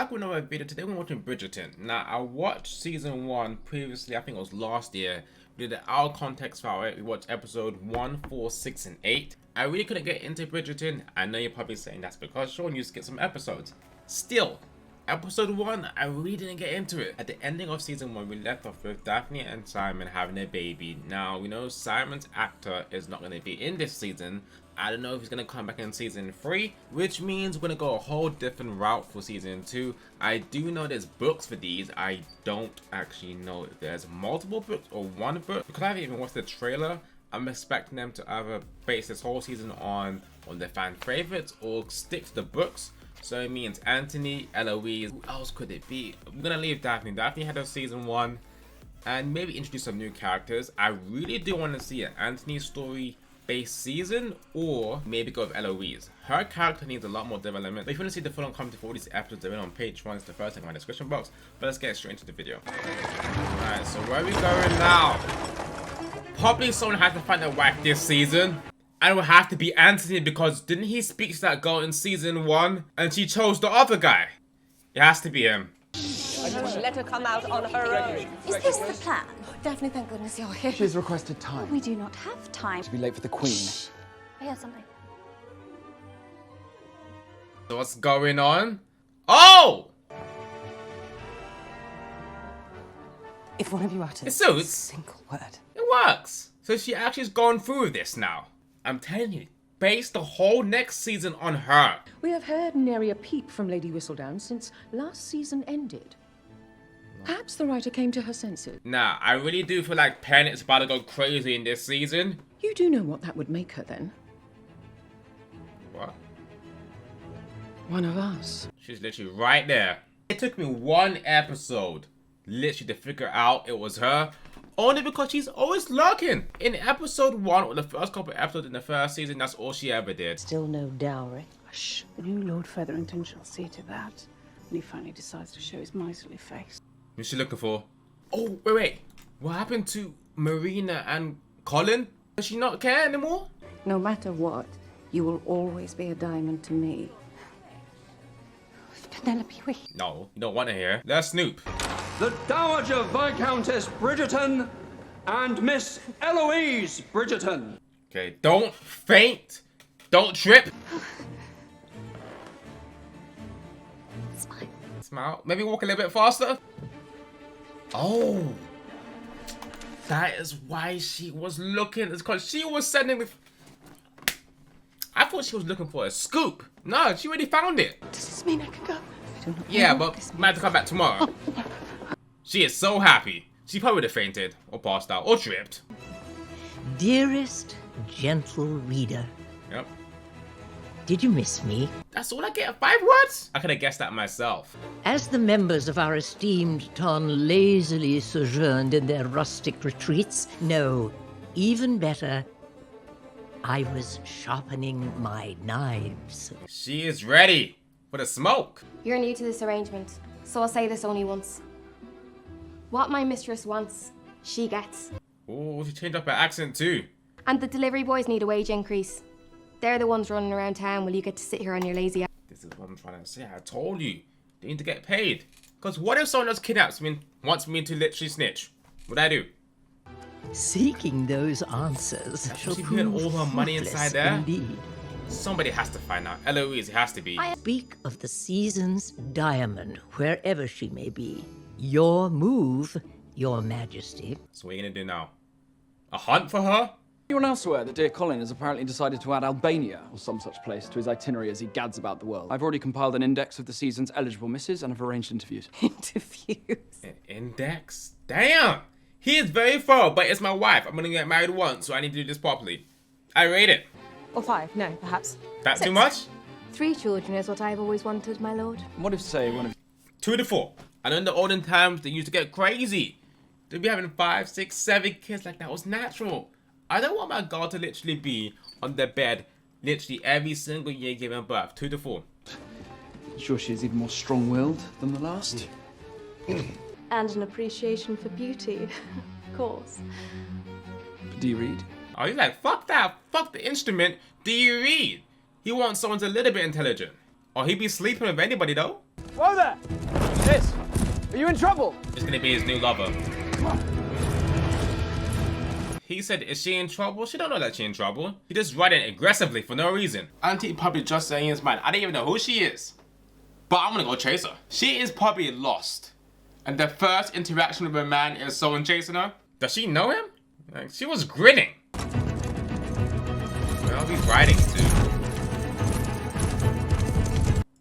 back with another video. Today we're watching Bridgerton. Now, I watched season 1 previously, I think it was last year. We did an hour context for it. We watched episode 1, 4, 6, and 8. I really couldn't get into Bridgerton. I know you're probably saying that's because Sean used to get some episodes. Still, episode 1, I really didn't get into it. At the ending of season 1, we left off with Daphne and Simon having a baby. Now, we know Simon's actor is not going to be in this season. I don't know if he's going to come back in season 3, which means we're going to go a whole different route for season 2. I do know there's books for these. I don't actually know if there's multiple books or one book. Because I haven't even watched the trailer, I'm expecting them to either base this whole season on their fan favorites or stick to the books. So it means Anthony, Eloise, who else could it be? I'm going to leave Daphne. Daphne had her season 1 and maybe introduce some new characters. I really do want to see an Anthony story based season, or maybe go with Eloise. Her character needs a lot more development. But if you want to see the full-on content for all these episodes, they're in on Patreon. It's the first link in my description box. But let's get straight into the video. Alright, so where are we going now? Probably someone has to find a wife this season. And it will have to be Anthony, because didn't he speak to that girl in season 1 and she chose the other guy? It has to be him. Let her come out on her own. Is this the plan? Daphne, thank goodness you're here. She's requested time. We do not have time. To be late for the Queen. I hear something. So what's going on? Oh! If one of you utters It suits. a single word. It works. So she actually has gone through with this now. I'm telling you, base the whole next season on her. We have heard nary a peep from Lady Whistledown since last season ended. Perhaps the writer came to her senses. Nah, I really do feel like Planet's about to go crazy in this season. You do know what that would make her then? What? One of us. She's literally right there. It took me one episode, literally, to figure out it was her. Only because she's always lurking. In episode 1, or the first couple of episodes in the first season, that's all she ever did. Still no dowry. Hush. The new Lord Featherington shall see to that when he finally decides to show his miserly face. Who's she looking for? Oh, wait. What happened to Marina and Colin? Does she not care anymore? No matter what, you will always be a diamond to me. Penelope, wait. No, you don't want to hear. Let's snoop. The Dowager Viscountess Bridgerton and Miss Eloise Bridgerton. Okay, don't faint. Don't trip. Smile. Smile. Maybe walk a little bit faster. Oh. That is why she was looking. It's because she was sending the... I thought she was looking for a scoop. No, she already found it. Does this mean I can go? Yeah, but might have to come back tomorrow. She is so happy. She probably would have fainted, or passed out, or tripped. Dearest, gentle reader. Yep. Did you miss me? That's all I get? 5 words? I could have guessed that myself. As the members of our esteemed ton lazily sojourned in their rustic retreats, no, even better, I was sharpening my knives. She is ready for the smoke. You're new to this arrangement, so I'll say this only once. What my mistress wants, she gets. Oh, she changed up her accent too. And the delivery boys need a wage increase. They're the ones running around town while you get to sit here on your lazy ass. This is what I'm trying to say. I told you. They need to get paid. Because what if someone else kidnaps me and wants me to literally snitch? What'd I do? Seeking those answers shall She put all her money fruitless inside there? indeed. Somebody has to find out. Eloise, it has to be. Speak of the season's diamond, wherever she may be. Your move, your majesty. So what are you going to do now? A hunt for her? Anyone else aware that dear Colin has apparently decided to add Albania, or some such place, to his itinerary as he gads about the world? I've already compiled an index of the season's eligible misses and have arranged interviews. Interviews. An index? Damn! He is very thorough, but it's my wife. I'm going to get married once, so I need to do this properly. I rate it. Or 5, no, perhaps. That 6. too much? 3 children is what I've always wanted, my lord. What if, say, one of 2 to 4. I know in the olden times they used to get crazy. They'd be having 5, 6, 7 kids like that was natural. I don't want my girl to literally be on the bed literally every single year giving birth. 2 to 4. Sure she is even more strong-willed than the last? And an appreciation for beauty, of course. Do you read? Oh, he's like, fuck that. Fuck the instrument. Do you read? He wants someone a little bit intelligent. Or he'd be sleeping with anybody though. Whoa there! Miss, are you in trouble? It's gonna be his new lover. He said, is she in trouble? She don't know that she's in trouble. He just riding aggressively for no reason. Auntie probably just saying his mind. I don't even know who she is. But I'm gonna go chase her. She is probably lost. And the first interaction with a man is someone chasing her. Does she know him? Like, she was grinning. Where are we riding to?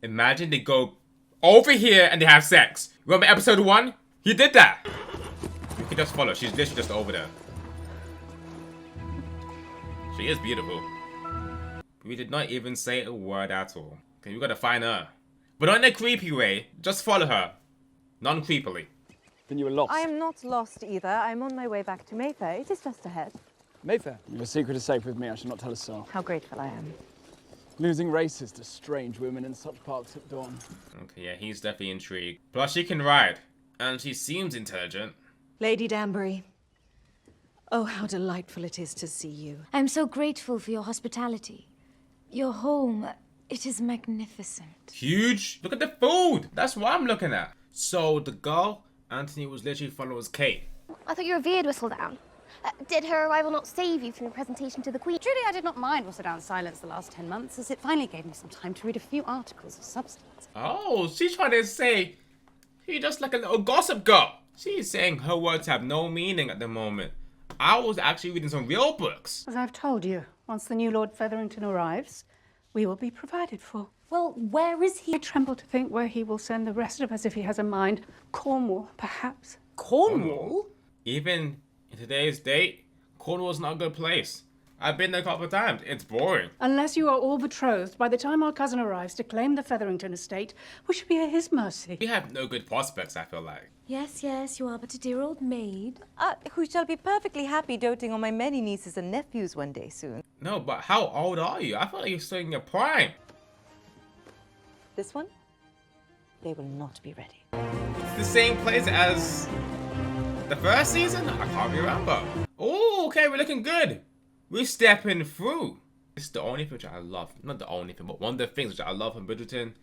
Imagine they go over here and they have sex. Remember episode 1? He did that. You can just follow. She's literally just over there. She is beautiful. We did not even say a word at all. Okay, we gotta find her. But not in a creepy way. Just follow her. Non-creepily. Then you were lost. I am not lost either. I'm on my way back to Mayfair. It is just ahead. Mayfair. Your secret is safe with me. I shall not tell a soul. How grateful I am. Losing races to strange women in such parks at dawn. Okay, yeah, he's definitely intrigued. Plus, she can ride. And she seems intelligent. Lady Danbury. Oh, how delightful it is to see you. I'm so grateful for your hospitality. Your home, it is magnificent. Huge. Look at the food. That's what I'm looking at. So, the girl Anthony was literally following was Kate. I thought you revered Whistledown. Did her arrival not save you from the presentation to the Queen? Truly, I did not mind Whistledown's silence the last 10 months, as it finally gave me some time to read a few articles of substance. Oh, she's trying to say she's just like a little gossip girl. She's saying her words have no meaning at the moment. I was actually reading some real books. As I've told you, once the new Lord Featherington arrives, we will be provided for. Well, where is he? I tremble to think where he will send the rest of us if he has a mind. Cornwall, perhaps. Cornwall? Even in today's date, Cornwall's not a good place. I've been there a couple of times. It's boring. Unless you are all betrothed, by the time our cousin arrives to claim the Featherington estate, we should be at his mercy. We have no good prospects, I feel like. Yes, yes, you are but a dear old maid. Who shall be perfectly happy doting on my many nieces and nephews one day soon. No, but how old are you? I feel like you're still in your prime. This one? They will not be ready. It's the same place as the first season? I can't remember. Oh, okay, we're looking good. We're stepping through. It's the only thing which I love. Not the only thing, but one of the things which I love from Bridgerton.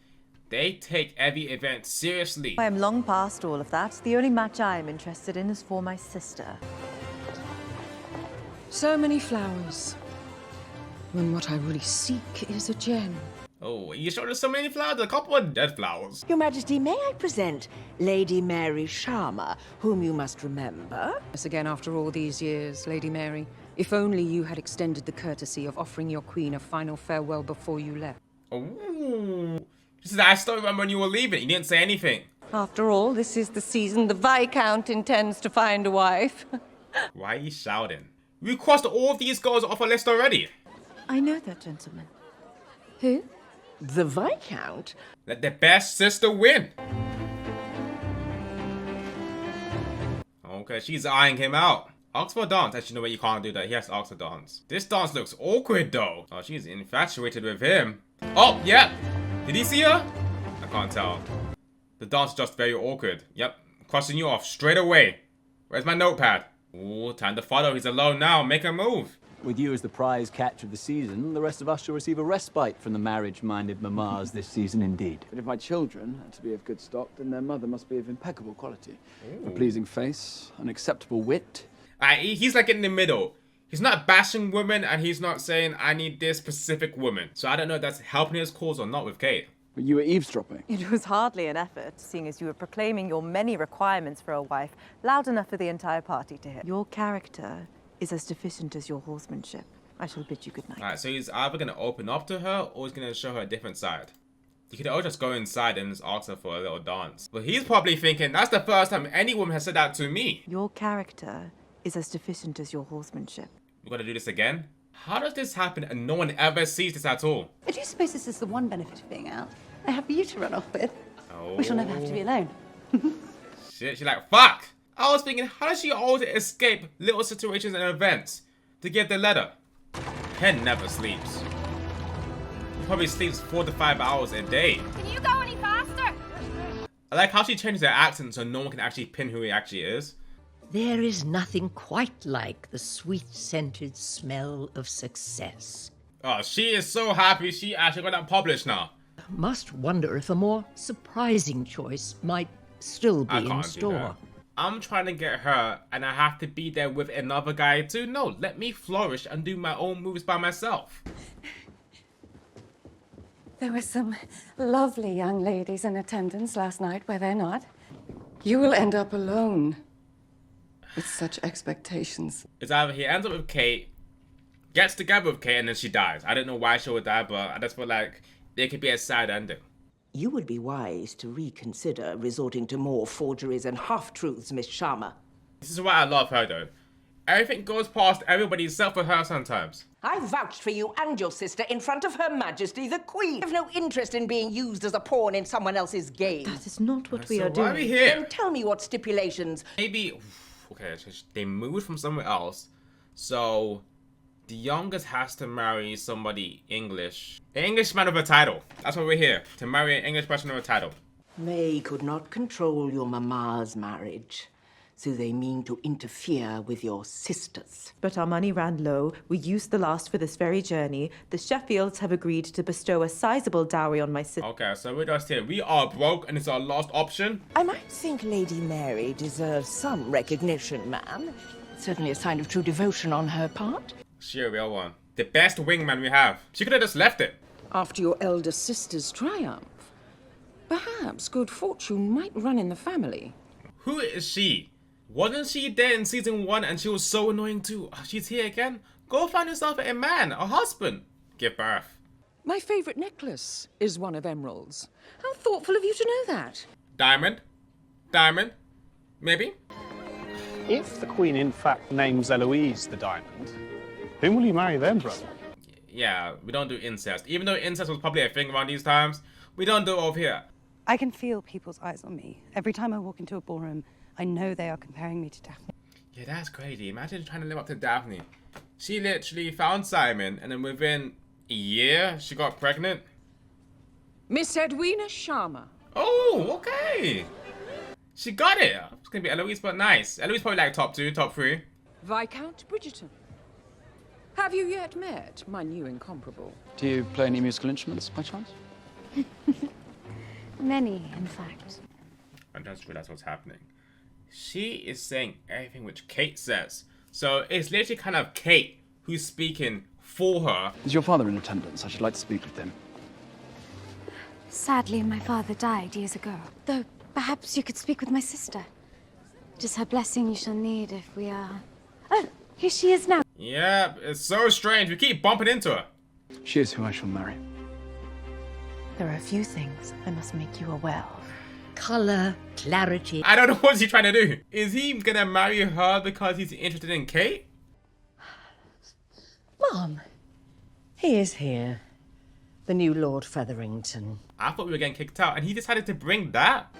They take every event seriously. I am long past all of that. The only match I am interested in is for my sister. So many flowers. When what I really seek is a gem. Oh, you showed us so many flowers, a couple of dead flowers. Your Majesty, may I present Lady Mary Sharma, whom you must remember? Yes, again, after all these years, Lady Mary. If only you had extended the courtesy of offering your queen a final farewell before you left. Oh, I still remember when you were leaving. You didn't say anything. After all, this is the season the Viscount intends to find a wife. Why are you shouting? We crossed all of these girls off our list already. I know that gentleman. Who? The Viscount? Let the best sister win. Okay, she's eyeing him out. Ask for a dance. Actually, no way, you can't do that. He has to ask for a dance. This dance looks awkward, though. Oh, she's infatuated with him. Oh, yep. Did he see her? I can't tell. The dance is just very awkward. Yep, crossing you off straight away. Where's my notepad? Ooh, time to follow. He's alone now. Make a move. With you as the prize catch of the season, the rest of us shall receive a respite from the marriage-minded mamas this season indeed. But if my children are to be of good stock, then their mother must be of impeccable quality. A pleasing face, an acceptable wit. He's like in the middle. He's not bashing women, and he's not saying, I need this specific woman. So I don't know if that's helping his cause or not with Kate. But you were eavesdropping. It was hardly an effort, seeing as you were proclaiming your many requirements for a wife, loud enough for the entire party to hear. Your character is as deficient as your horsemanship. I shall bid you good night. Alright, so he's either going to open up to her, or he's going to show her a different side. You could always just go inside and just ask her for a little dance. But he's probably thinking, that's the first time any woman has said that to me. Your character is as deficient as your horsemanship. We gotta do this again? How does this happen and no one ever sees this at all? I do suppose this is the one benefit of being out. I have you to run off with. Oh. We shall never have to be alone. Shit, she's like, fuck! I was thinking, how does she always escape little situations and events to get the letter? Ken never sleeps. He probably sleeps 4 to 5 hours a day. Can you go any faster? I like how she changes her accent so no one can actually pin who he actually is. There is nothing quite like the sweet-scented smell of success. Oh, she is so happy she actually got that published now. Must wonder if a more surprising choice might still be I in can't do store. that. I'm trying to get her, and I have to be there with another guy too. No, let me flourish and do my own moves by myself. There were some lovely young ladies in attendance last night, were there not? You will end up alone with such expectations. It's either he ends up with Kate, gets together with Kate, and then she dies. I don't know why she would die, but I just feel like there could be a sad ending. You would be wise to reconsider resorting to more forgeries and half-truths, Miss Sharma. This is why I love her, though. Everything goes past everybody except for her sometimes. I vouched for you and your sister in front of Her Majesty the Queen. I have no interest in being used as a pawn in someone else's game. That is not what we So are why doing. are we here? Then tell me what stipulations. Maybe, okay, so they moved from somewhere else, so the youngest has to marry somebody English. An Englishman of a title. That's why we're here, to marry an English person of a title. They could not control your mama's marriage, so they mean to interfere with your sister's. But our money ran low. We used the last for this very journey. The Sheffields have agreed to bestow a sizable dowry on my sister. Okay, so we're just here. We are broke, and it's our last option. I might think Lady Mary deserves some recognition, ma'am. Certainly a sign of true devotion on her part. She a real one. The best wingman we have. She could have just left it. After your elder sister's triumph, perhaps good fortune might run in the family. Who is she? Wasn't she there in season 1 and she was so annoying too? Oh, she's here again? Go find yourself a man, a husband. Give birth. My favorite necklace is one of emeralds. How thoughtful of you to know that. Diamond? Diamond? Maybe? If the Queen in fact names Eloise the diamond, whom will you marry then, brother? Yeah, we don't do incest. Even though incest was probably a thing around these times, we don't do it over here. I can feel people's eyes on me. Every time I walk into a ballroom, I know they are comparing me to Daphne. Yeah, that's crazy. Imagine trying to live up to Daphne. She literally found Simon, and then within a year, she got pregnant. Miss Edwina Sharma. Oh, okay. She got it. It's gonna be Eloise, but nice. Eloise probably like top 2, top 3. Viscount Bridgerton. Have you yet met my new incomparable? Do you play any musical instruments, by chance? Many, in fact. I just realized what's happening. She is saying everything which Kate says. So it's literally kind of Kate who's speaking for her. Is your father in attendance? I should like to speak with him. Sadly, my father died years ago. Though, perhaps you could speak with my sister. It is her blessing you shall need if we are... Oh, here she is now. Yeah, it's so strange. We keep bumping into her. She is who I shall marry. There are a few things I must make you aware of. Color, clarity. I don't know what's he trying to do. Is he gonna marry her because he's interested in Kate? Mom, he is here. The new Lord Featherington. I thought we were getting kicked out, and he decided to bring that.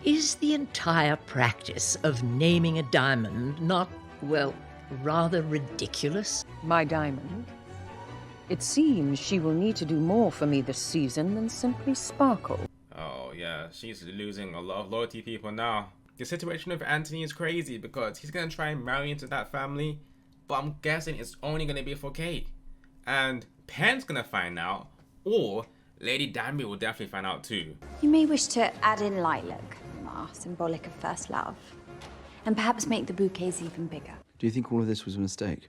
Is the entire practice of naming a diamond not, well, rather ridiculous? My diamond? It seems she will need to do more for me this season than simply sparkle. Oh yeah, she's losing a lot of loyalty people now. The situation with Anthony is crazy because he's gonna try and marry into that family, but I'm guessing it's only gonna be for Kate. And Pen's gonna find out, or Lady Danby will definitely find out too. You may wish to add in lilac, symbolic of first love. And perhaps make the bouquets even bigger. Do you think all of this was a mistake?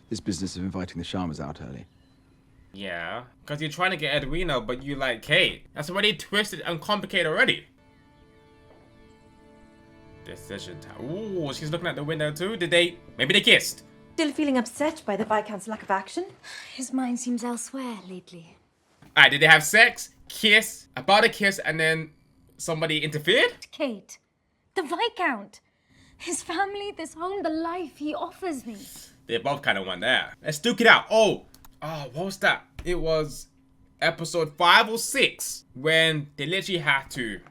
This business of inviting the Sharmas out early? Yeah, because you're trying to get Edwina, but you like Kate. That's already twisted and complicated already. Decision time. Ooh, she's looking at the window too. Maybe they kissed. Still feeling upset by the Viscount's lack of action? His mind seems elsewhere lately. Alright, did they have sex? Kiss? About a kiss and then somebody interfered? Kate, the Viscount. His family, this home, the life he offers me. They both kind of went there. Let's duke it out. Oh, what was that? It was episode 5 or 6 when they literally had to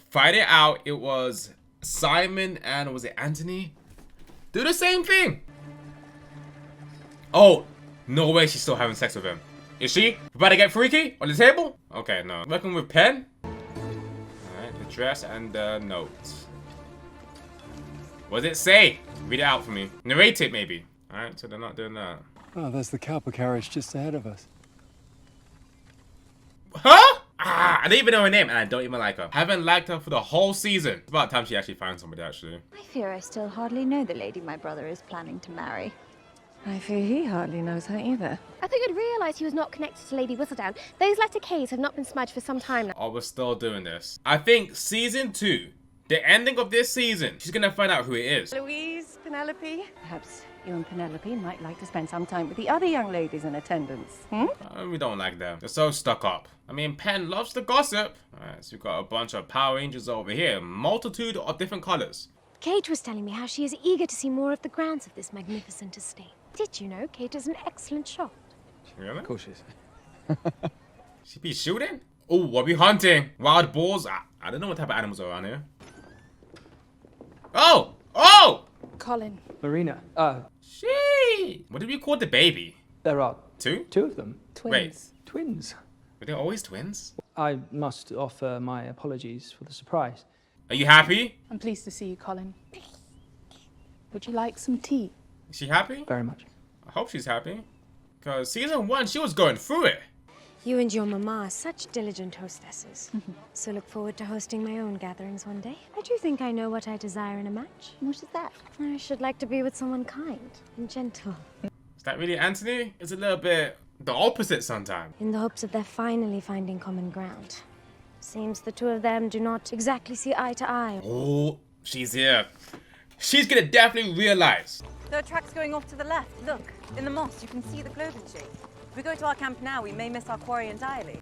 fight it out. It was Simon and was it Anthony? Do the same thing. Oh, no way she's still having sex with him. Is she? About to get freaky on the table? Okay, no. Working with Pen. Alright, the dress and the notes. What does it say? Read it out for me. Narrate it, maybe. Alright, so they're not doing that. Oh, there's the copper carriage just ahead of us. Huh? I I don't even know her name, and I don't even like her. I haven't liked her for the whole season. It's about time she actually finds somebody, actually. I fear I still hardly know the lady my brother is planning to marry. I fear he hardly knows her either. I think I'd realised he was not connected to Lady Whistledown. Those letter K's have not been smudged for some time now. Oh, we're still doing this. I think season 2, the ending of this season, she's gonna find out who it is. Louise, Penelope? Perhaps you and Penelope might like to spend some time with the other young ladies in attendance. We don't like them. They're so stuck up. I mean, Penn loves to gossip. Alright, so we've got a bunch of Power Rangers over here. Multitude of different colors. Kate was telling me how she is eager to see more of the grounds of this magnificent estate. Did you know Kate is an excellent shot? Really? Of course she is. She be shooting? Oh, what we hunting? Wild boars? I don't know what type of animals are around here. Oh! Oh! Colin. Marina. She. What did we call the baby? There are 2? 2 of them. Twins. Wait. Twins. Were they always twins? I must offer my apologies for the surprise. Are you happy? I'm pleased to see you, Colin. Would you like some tea? Is she happy? Very much. I hope she's happy. Because season 1, she was going through it. You and your mama are such diligent hostesses. So look forward to hosting my own gatherings one day. I do think I know what I desire in a match. What is that? I should like to be with someone kind and gentle. Is that really Anthony? It's a little bit the opposite sometimes. In the hopes of their finally finding common ground. Seems the two of them do not exactly see eye to eye. Oh, she's here. She's gonna definitely realize. There are tracks going off to the left. Look, in the moss, you can see the cloven shape. If we go to our camp now, we may miss our quarry entirely.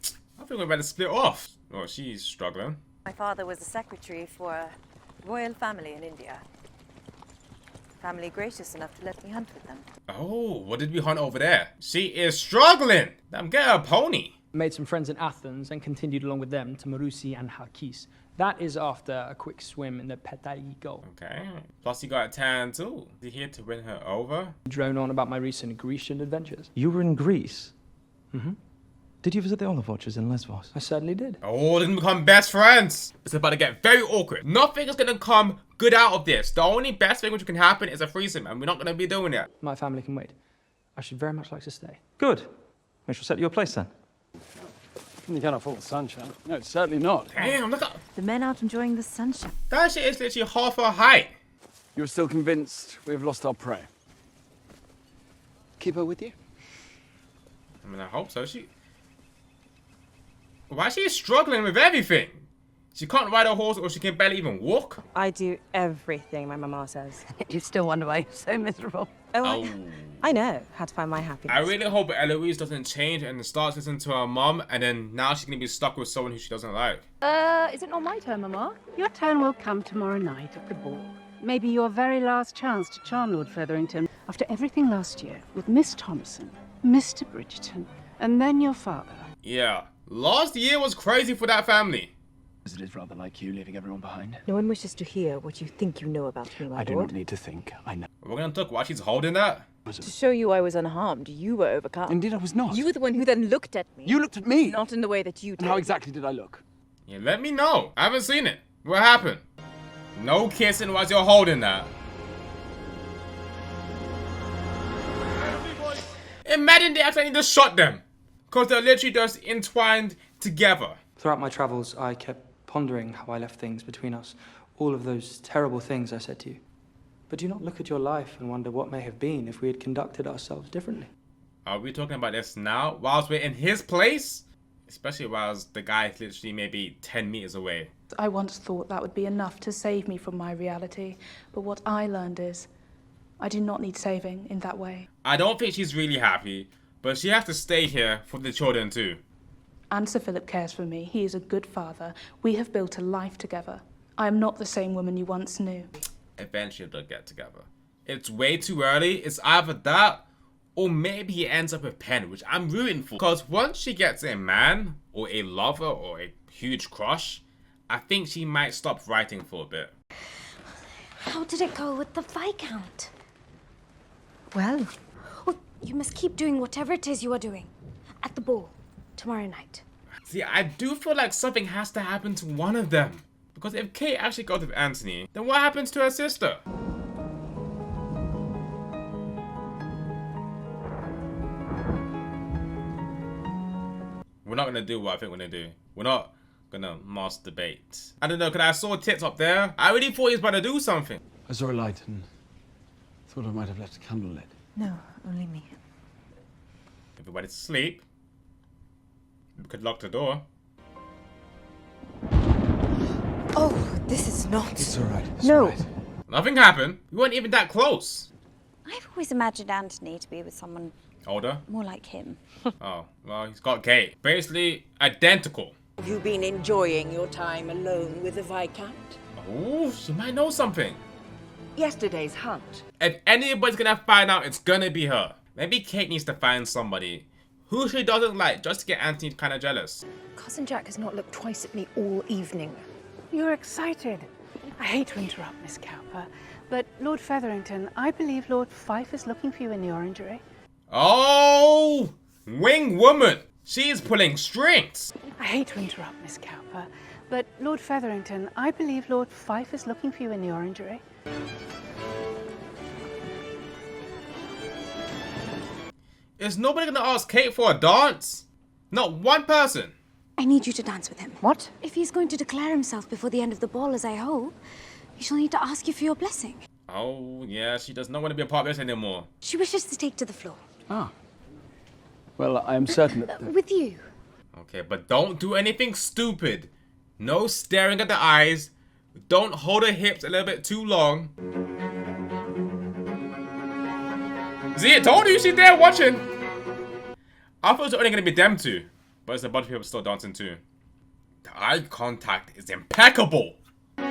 I think we're about to split off. Oh, she's struggling. My father was a secretary for a royal family in India. Family gracious enough to let me hunt with them. Oh, what did we hunt over there? She is struggling. Damn, get her a pony. Made some friends in Athens and continued along with them to Marousi and Halkis. That is after a quick swim in the Petaigo. Okay. Plus you got a tan too. You here to win her over? Drone on about my recent Grecian adventures. You were in Greece? Mm-hmm. Did you visit the olive orchards in Lesbos? I certainly did. Oh, they're gonna become best friends. It's about to get very awkward. Nothing is gonna come good out of this. The only best thing which can happen is a threesome, and we're not gonna be doing it. My family can wait. I should very much like to stay. Good. We shall set you a place then. You cannot fault the sunshine. No, it's certainly not. Damn, look at the men out enjoying the sunshine. That shit is literally half her height. You're still convinced we've lost our prey? Keep her with you? I mean, I hope so. Why is she struggling with everything? She can't ride a horse or she can barely even walk. I do everything my mama says. You still wonder why you're so miserable. Oh. I know how to find my happiness. I really hope Eloise doesn't change and starts listening to her mom, and then now she's gonna be stuck with someone who she doesn't like. Is it not my turn, Mama? Your turn will come tomorrow night at the ball. Maybe your very last chance to charm Lord Featherington. After everything last year, with Miss Thompson, Mr. Bridgerton, and then your father. Yeah, last year was crazy for that family. It is rather like you leaving everyone behind. No one wishes to hear what you think you know about me, my I do not need to think. I know. We're gonna talk while she's holding that. To show you I was unharmed, you were overcome. Indeed, I was not. You were the one who then looked at me. You looked at me! Not in the way that you did. And how exactly did I look? Yeah, let me know. I haven't seen it. What happened? No kissing while you're holding that. Imagine they actually just shot them. Because they're literally just entwined together. Throughout my travels, I kept pondering how I left things between us. All of those terrible things I said to you. But do you not look at your life and wonder what may have been if we had conducted ourselves differently? Are we talking about this now, whilst we're in his place? Especially whilst the guy is literally maybe 10 meters away. I once thought that would be enough to save me from my reality, but what I learned is I do not need saving in that way. I don't think she's really happy, but she has to stay here for the children too. And Sir Philip cares for me. He is a good father. We have built a life together. I am not the same woman you once knew. Eventually they'll get together. It's way too early. It's either that or maybe he ends up with Penn, which I'm rooting for. Because once she gets a man or a lover or a huge crush, I think she might stop writing for a bit. How did it go with the Viscount? Well, you must keep doing whatever it is you are doing. At the ball, tomorrow night. See, I do feel like something has to happen to one of them. Because if Kate actually goes with Anthony, then what happens to her sister? we're not gonna do what I think we're gonna do. We're not gonna masturbate. I don't know, because I saw tits up there. I really thought he was about to do something. I saw a light and thought I might have left a candle lit. No, only me. Everybody's asleep. We could lock the door. Oh, this is not. It's all right. No. Nothing happened. We weren't even that close. I've always imagined Anthony to be with someone Older? more like him. Oh, well, he's got Kate. Basically, identical. Have you been enjoying your time alone with the Viscount? Oh, she might know something. Yesterday's hunt. If anybody's gonna find out, it's gonna be her. Maybe Kate needs to find somebody who she doesn't like just to get Anthony kind of jealous. Cousin Jack has not looked twice at me all evening. You're excited. I hate to interrupt, Miss Cowper, but Lord Featherington, I believe Lord Fife is looking for you in the orangery. Oh, wing woman. She's pulling strings. I hate to interrupt, Miss Cowper, but Lord Featherington, I believe Lord Fife is looking for you in the orangery. Is nobody gonna ask Kate for a dance? Not one person. I need you to dance with him. What? If he's going to declare himself before the end of the ball, as I hope, he shall need to ask you for your blessing. Oh, yeah, she does not want to be a part of this anymore. She wishes to take to the floor. Ah. Well, I am certain that... With you. Okay, but don't do anything stupid. No staring at the eyes. Don't hold her hips a little bit too long. See, I told you she's there watching. I thought it was only going to be them two. But there's a bunch of people still dancing too. The eye contact is impeccable. We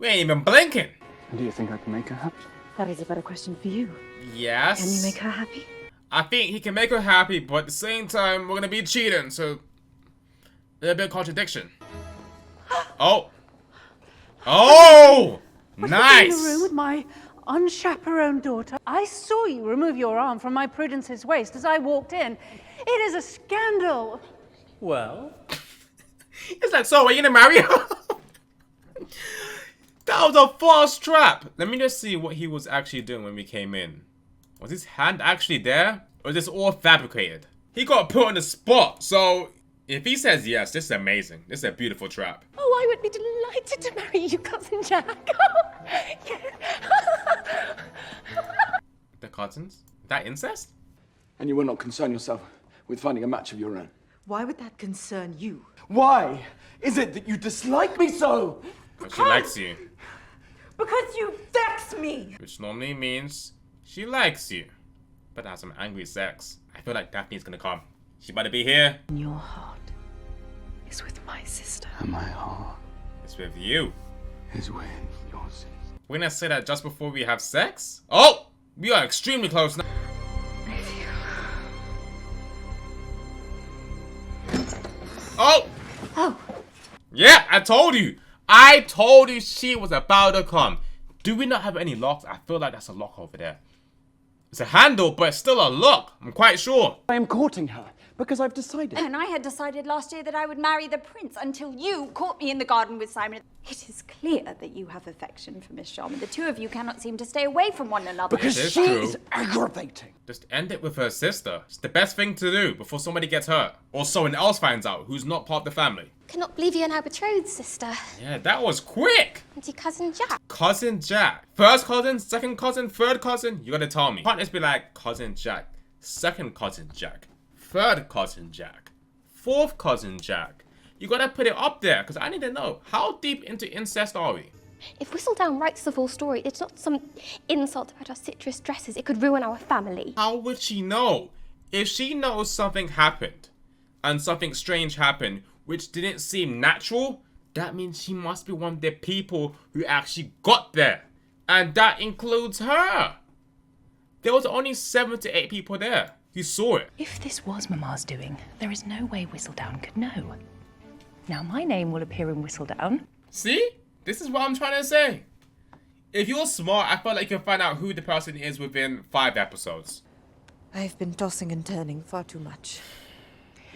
ain't even blinking. Do you think I can make her happy? That is a better question for you. Yes. Can you make her happy? I think he can make her happy, but at the same time, we're gonna be cheating, so a little bit of contradiction. Oh. Oh! Nice! In the room with my unchaperoned daughter. I saw you remove your arm from my Prudence's waist as I walked in. It is a scandal. Well. It's like, so are you gonna marry her? That was a false trap. Let me just see what he was actually doing when we came in. Was his hand actually there? Or is this all fabricated? He got put on the spot, so if he says yes, this is amazing. This is a beautiful trap. Oh, I would be delighted to marry you, Cousin Jack. The cousins? Is that incest? And you will not concern yourself with finding a match of your own. Why would that concern you? Why is it that you dislike me so? Because she likes you. Because you vex me! Which normally means she likes you. But has some angry sex. I feel like Daphne's gonna come. She better be here. Your heart is with my sister. And my heart It's with you. is with yours. We're gonna say that just before we have sex? Oh! We are extremely close now. Oh! Oh. Yeah, I told you. I told you she was about to come. Do we not have any locks? I feel like that's a lock over there. It's a handle, but it's still a lock. I'm quite sure. I am courting her because I've decided. And I had decided last year that I would marry the prince until you caught me in the garden with Simon. It is clear that you have affection for Miss Sharman. The two of you cannot seem to stay away from one another. Because It is she true. is aggravating. Just end it with her sister. It's the best thing to do before somebody gets hurt. Or someone else finds out who's not part of the family. Cannot believe you are now betrothed, sister. Yeah, that was quick. And your Cousin Jack. Cousin Jack. First cousin, second cousin, third cousin. You gotta tell me. Can't just be like Cousin Jack, second cousin Jack, third cousin Jack, fourth cousin Jack. You gotta put it up there, because I need to know, how deep into incest are we? If Whistledown writes the full story, it's not some insult about our citrus dresses. It could ruin our family. How would she know? If she knows something happened, and something strange happened, which didn't seem natural, that means she must be one of the people who actually got there. And that includes her. There was only 7 to 8 people there who saw it. If this was Mama's doing, there is no way Whistledown could know. Now my name will appear in Whistledown. See? This is what I'm trying to say. If you're smart, I feel like you can find out who the person is within 5 episodes. I've been tossing and turning far too much.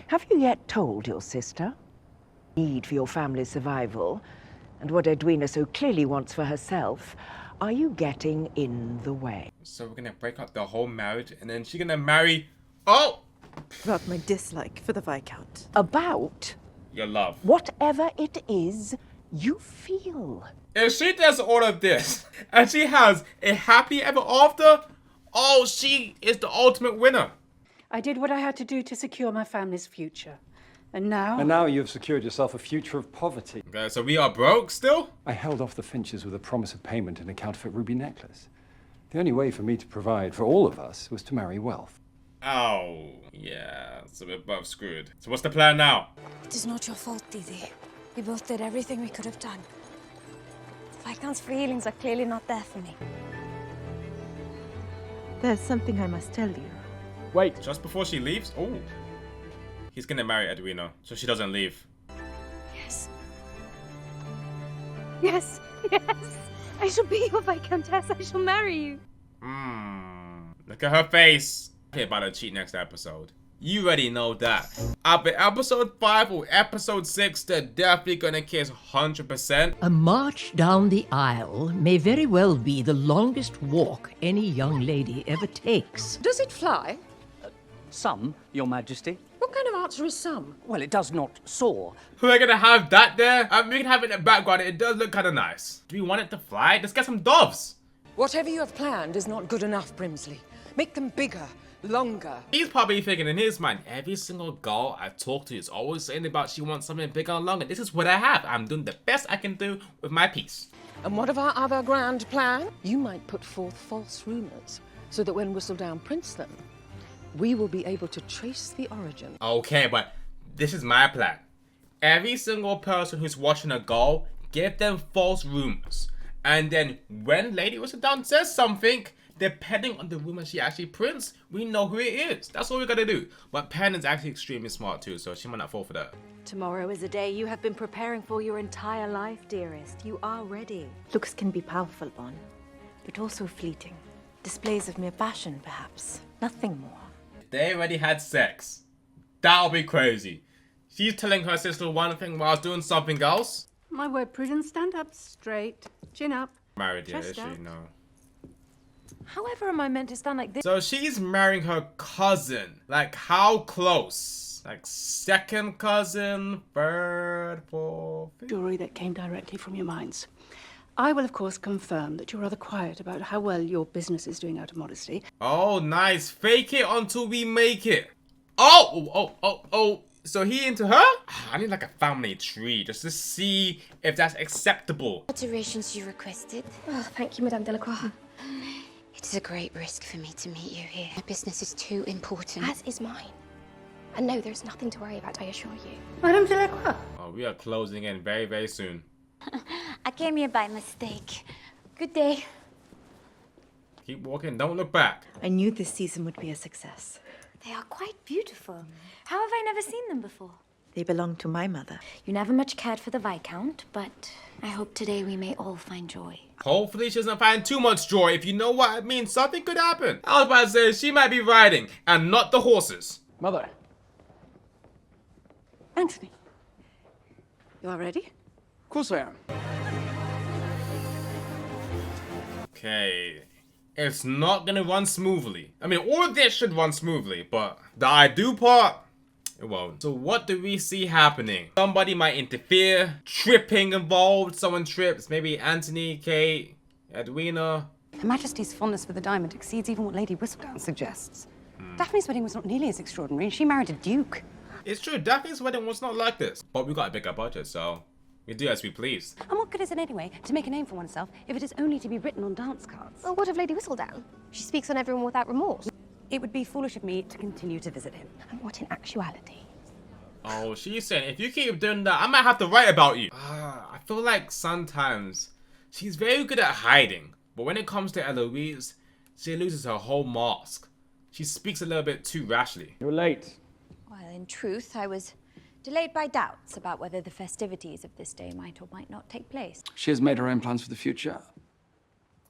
Have you yet told your sister? Need for your family's survival, and what Edwina so clearly wants for herself, are you getting in the way? So we're gonna break up the whole marriage, and then she's gonna marry... Oh! About my dislike for the Viscount. About Your love. whatever it is you feel. If she does all of this and she has a happy ever after, oh, she is the ultimate winner. I did what I had to do to secure my family's future. And now? And now you've secured yourself a future of poverty. Okay, so we are broke still? I held off the Finches with a promise of payment and a counterfeit ruby necklace. The only way for me to provide for all of us was to marry wealth. Oh, yeah, so we're both screwed. So what's the plan now? It is not your fault, Didi. We both did everything we could have done. Viscount's feelings are clearly not there for me. There's something I must tell you. Wait. Just before she leaves? Oh. He's gonna marry Edwina, so she doesn't leave. Yes. Yes, yes. I shall be your Viscountess. I shall marry you. Look at her face. Okay, about to cheat next episode. You already know that. Either episode 5 or episode 6, they're definitely gonna kiss 100%. A march down the aisle may very well be the longest walk any young lady ever takes. Does it fly? Some, Your Majesty. What kind of answer is some? Well, it does not soar. We're gonna have that there. We can have it in the background. It does look kind of nice. Do we want it to fly? Let's get some doves. Whatever you have planned is not good enough, Brimsley. Make them bigger, longer. He's probably thinking in his mind, every single girl I talk to is always saying about she wants something bigger and longer. This is what I have. I'm doing the best I can do with my piece. And what of our other grand plan? You might put forth false rumors so that when Whistledown prints them, we will be able to trace the origin. Okay, but this is my plan. Every single person who's watching a girl, give them false rumors. And then when Lady Whistledown says something, depending on the rumor she actually prints, we know who it is. That's all we gotta do. But Pen is actually extremely smart too, so she might not fall for that. Tomorrow is a day you have been preparing for your entire life, dearest. You are ready. Looks can be powerful, Bon, but also fleeting. Displays of mere passion, perhaps. Nothing more. They already had sex. That'll be crazy. She's telling her sister one thing while doing something else. My word, Prudence, stand up straight. Chin up. Married, yeah, is Chest she? out. No. However am I meant to stand like this? So she's marrying her cousin. Like, how close? Like, second cousin, third, fourth, fifth? Jewelry that came directly from your minds. I will, of course, confirm that you're rather quiet about how well your business is doing out of modesty. Oh, nice. Fake it until we make it. Oh. So he into her? I need like a family tree just to see if that's acceptable. Alterations you requested. Oh, thank you, Madame Delacroix. It is a great risk for me to meet you here. My business is too important. As is mine. And no, there's nothing to worry about, I assure you. Madame Delacroix. Oh, we are closing in very, very soon. I came here by mistake. Good day. Keep walking, don't look back. I knew this season would be a success. They are quite beautiful. How have I never seen them before? They belong to my mother. You never much cared for the Viscount, but I hope today we may all find joy. Hopefully she doesn't find too much joy. If you know what I mean, something could happen. I was about to say she might be riding and not the horses. Mother. Anthony. You are ready? Of course I am. Okay. It's not gonna run smoothly. I mean, all of this should run smoothly, but the I do part, it won't. So what do we see happening? Somebody might interfere, tripping involved, someone trips, maybe Anthony, Kate, Edwina. Her Majesty's fondness for the diamond exceeds even what Lady Whistledown suggests. Daphne's wedding was not nearly as extraordinary. She married a duke. It's true, Daphne's wedding was not like this. But we got a bigger budget, so we do as we please. And what good is it anyway to make a name for oneself if it is only to be written on dance cards? Well, what of Lady Whistledown? She speaks on everyone without remorse. It would be foolish of me to continue to visit him. And what in actuality? Oh, she's saying, if you keep doing that, I might have to write about you. I feel like sometimes she's very good at hiding. But when it comes to Eloise, she loses her whole mask. She speaks a little bit too rashly. You're late. Well, in truth, I was delayed by doubts about whether the festivities of this day might or might not take place. She has made her own plans for the future.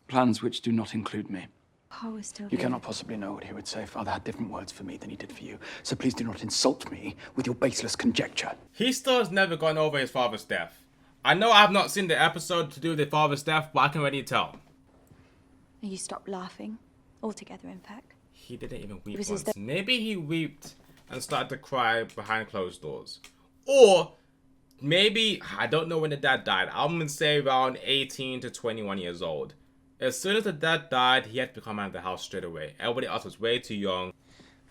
Plans which do not include me. Paul is still You cannot possibly know what he would say. Father had different words for me than he did for you. So please do not insult me with your baseless conjecture. He still has never gone over his father's death. I know I have not seen the episode to do with the father's death, but I can already tell. You stopped laughing. Altogether, in fact. He didn't even weep It was once. as Maybe he wept and started to cry behind closed doors. Or maybe, I don't know when the dad died. I'm going to say around 18 to 21 years old. As soon as the dad died, he had to come out of the house straight away. Everybody else was way too young.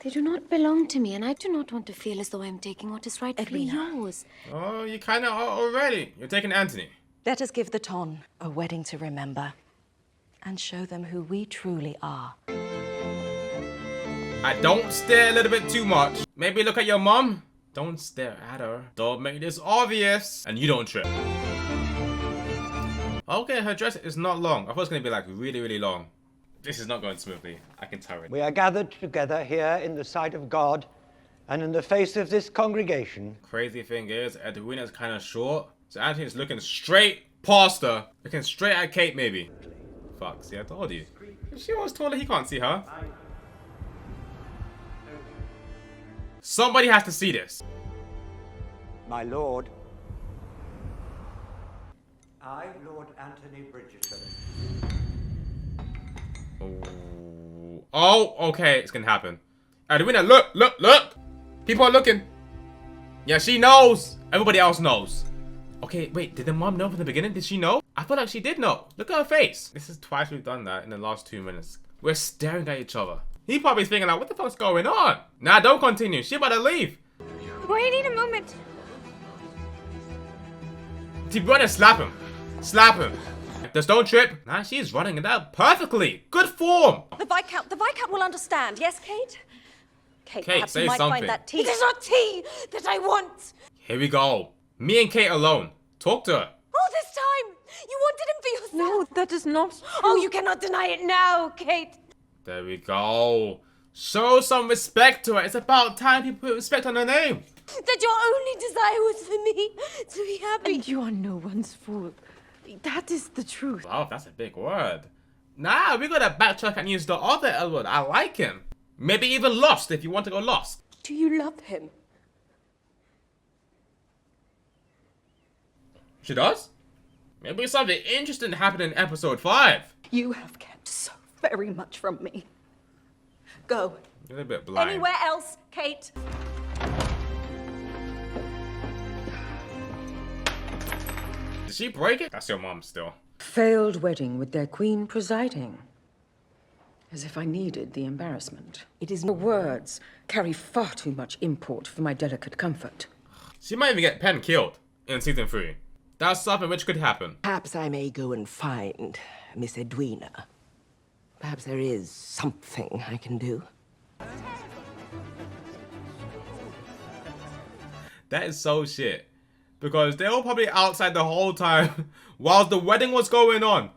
They do not belong to me, and I do not want to feel as though I am taking what is rightfully yours. Oh, you kind of are already. You're taking Anthony. Let us give the Ton a wedding to remember and show them who we truly are. I don't stare a little bit too much. Maybe look at your mom. Don't stare at her. Don't make this obvious. And you don't trip. Okay, her dress is not long. I thought it was going to be like really, really long. This is not going smoothly. I can tell it. We are gathered together here in the sight of God and in the face of this congregation. Crazy thing is, Edwina's kind of short. So Anthony's looking straight past her. Looking straight at Kate, maybe. Fuck, see, I told you. If she was taller, he can't see her. Somebody has to see this. My lord. I, Lord Anthony Bridgerton. Oh, okay, it's gonna happen. Edwina, look, look, look! People are looking. Yeah, she knows. Everybody else knows. Okay, wait, did the mom know from the beginning? Did she know? I feel like she did know. Look at her face. This is twice we've done that in the last 2 minutes. We're staring at each other. He probably thinking like, what the fuck's going on? Nah, don't continue. She about to leave. Wait a moment. To be honest, slap him. Slap him. Just don't trip. Nah, she's running it out perfectly. Good form. The Viscount will understand. Yes, Kate? Kate, perhaps say you might something. find that tea. It is not tea that I want. Here we go. Me and Kate alone. Talk to her. All this time, you wanted him for yourself. No, that is not true. Oh, you cannot deny it now, Kate. There we go. Show some respect to her. It's about time people put respect on her name. That your only desire was for me to be happy. And you are no one's fool. That is the truth. Wow, that's a big word. Nah, we gotta backtrack and use the other L word. I like him. Maybe even lost if you want to go lost. Do you love him? She does? Maybe something interesting happened in episode 5. You have kept so very much from me. Go. You're a bit blind. Anywhere else, Kate. Did she break it? That's your mom still. Failed wedding with their queen presiding. As if I needed the embarrassment. It is more words carry far too much import for my delicate comfort. She might even get Penn killed in season 3. That's something which could happen. Perhaps I may go and find Miss Edwina. Perhaps there is something I can do. That is so shit. Because they were probably outside the whole time whilst the wedding was going on.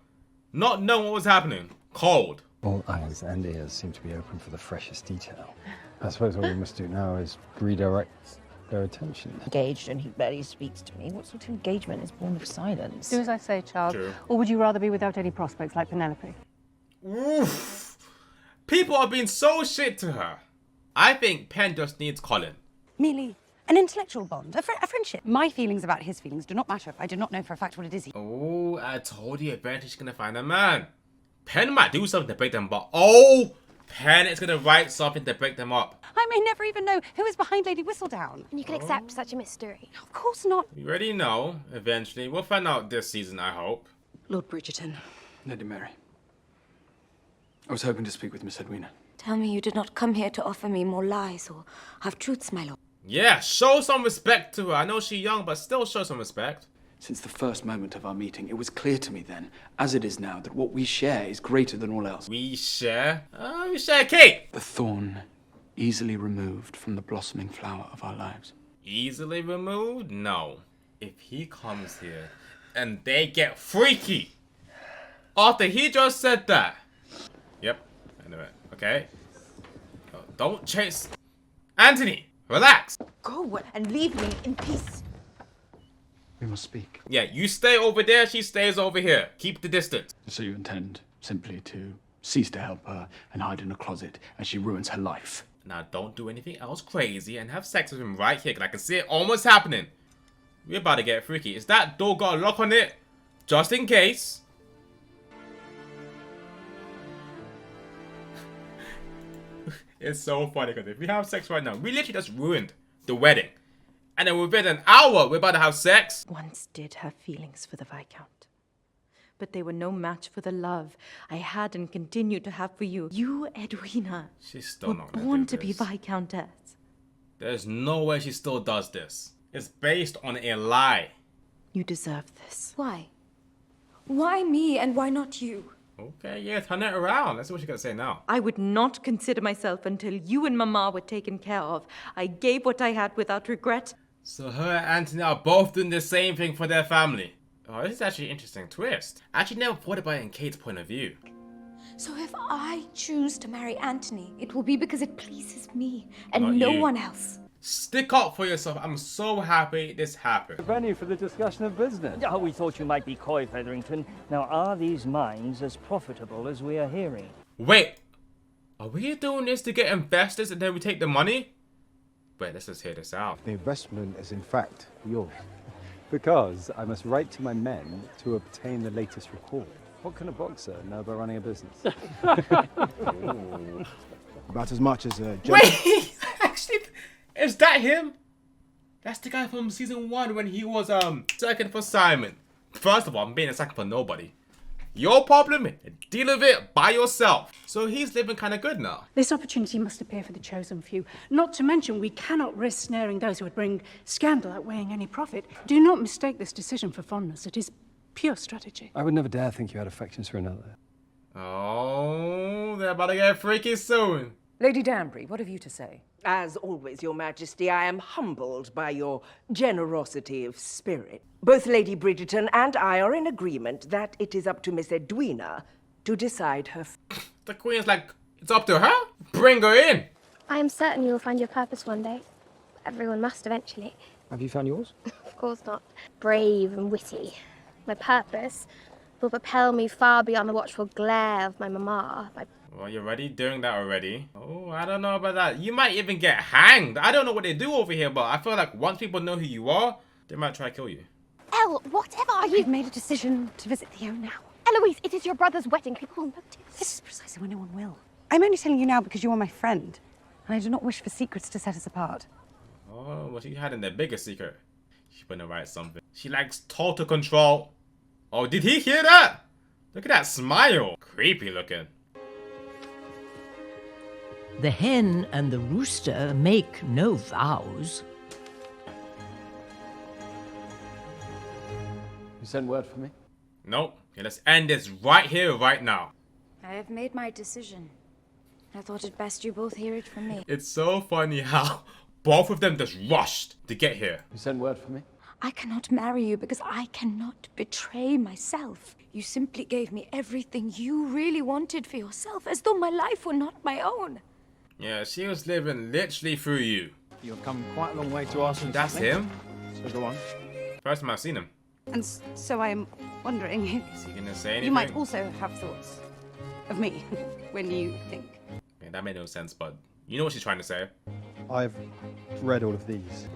Not knowing what was happening. Cold. All eyes and ears seem to be open for the freshest detail. I suppose all we must do now is redirect their attention. Engaged and he barely speaks to me. What sort of engagement is born of silence? Do as I say, child. True. Or would you rather be without any prospects like Penelope? Oof. People are being so shit to her. I think Penn just needs Colin. Merely an intellectual bond, a friendship. My feelings about his feelings do not matter if I do not know for a fact what it is. Oh, I told you eventually she's gonna find a man. Penn might do something to break them up. Oh, Penn is gonna write something to break them up. I may never even know who is behind Lady Whistledown. And you can accept such a mystery. Of course not. You already know, eventually. We'll find out this season, I hope. Lord Bridgerton. Lady Mary. I was hoping to speak with Miss Edwina. Tell me you did not come here to offer me more lies or half truths, my lord. Yeah, show some respect to her. I know she's young, but still show some respect. Since the first moment of our meeting, it was clear to me then, as it is now, that what we share is greater than all else. We share? We share Kate! The thorn easily removed from the blossoming flower of our lives. Easily removed? No. If he comes here and they get freaky after he just said that. Yep, I knew it. Okay. Oh, don't chase. Anthony, relax. Go and leave me in peace. We must speak. Yeah, you stay over there, she stays over here. Keep the distance. So you intend simply to cease to help her and hide in a closet as she ruins her life? Now don't do anything else crazy and have sex with him right here, because I can see it almost happening. We're about to get freaky. Is that door got a lock on it? Just in case. It's so funny because if we have sex right now, we literally just ruined the wedding. And then within an hour, we're about to have sex. Once did have feelings for the Viscount, but they were no match for the love I had and continue to have for you. You, Edwina, She's still were not gonna born do to be this. Viscountess. There's no way she still does this. It's based on a lie. You deserve this. Why? Why me and why not you? Okay, yeah, turn it around. Let's see what she's gonna say now. I would not consider myself until you and Mama were taken care of. I gave what I had without regret. So her and Anthony are both doing the same thing for their family. Oh, this is actually an interesting twist. I actually never thought about it in Kate's point of view. So if I choose to marry Anthony, it will be because it pleases me and Not no you. one else. Stick up for yourself. I'm so happy this happened. Venue for the discussion of business. Oh, we thought you might be coy, Featherington. Now, are these mines as profitable as we are hearing? Wait, are we doing this to get investors and then we take the money? Wait, let's just hear this out. The investment is in fact yours. Because I must write to my men to obtain the latest report. What can a boxer know about running a business? About as much as a... Wait, actually, is that him? That's the guy from season 1 when he was second for Simon. First of all, I'm being a second for nobody. Your problem, deal with it by yourself. So he's living kind of good now. This opportunity must appear for the chosen few. Not to mention, we cannot risk snaring those who would bring scandal outweighing any profit. Do not mistake this decision for fondness. It is pure strategy. I would never dare think you had affections for another. Oh, they're about to get freaky soon. Lady Danbury, what have you to say? As always, Your Majesty, I am humbled by your generosity of spirit. Both Lady Bridgerton and I are in agreement that it is up to Miss Edwina to decide her... The Queen's like, it's up to her? Bring her in. I am certain you will find your purpose one day. Everyone must eventually. Have you found yours? Of course not. Brave and witty. My purpose will propel me far beyond the watchful glare of my mama. Well, you're already doing that already. Oh, I don't know about that. You might even get hanged. I don't know what they do over here, but I feel like once people know who you are, they might try to kill you. Elle, whatever are you? I've made a decision to visit Theo now. Eloise, it is your brother's wedding. People will notice. This is precisely why no one will. I'm only telling you now because you are my friend, and I do not wish for secrets to set us apart. Oh, well, she had in the bigger secret. She better write something. She likes total control. Oh, did he hear that? Look at that smile. Creepy looking. The hen and the rooster make no vows. You sent word for me? Nope. Okay, let's end this right here, right now. I have made my decision. I thought it best you both hear it from me. It's so funny how both of them just rushed to get here. You sent word for me? I cannot marry you because I cannot betray myself. You simply gave me everything you really wanted for yourself, as though my life were not my own. Yeah, she was living literally through you. You've come quite a long way to ask. That's him? So go on. First time I've seen him. And so I am wondering Is he gonna say anything? you might also have thoughts of me when you think. Yeah, that made no sense, but you know what she's trying to say. I've read all of these.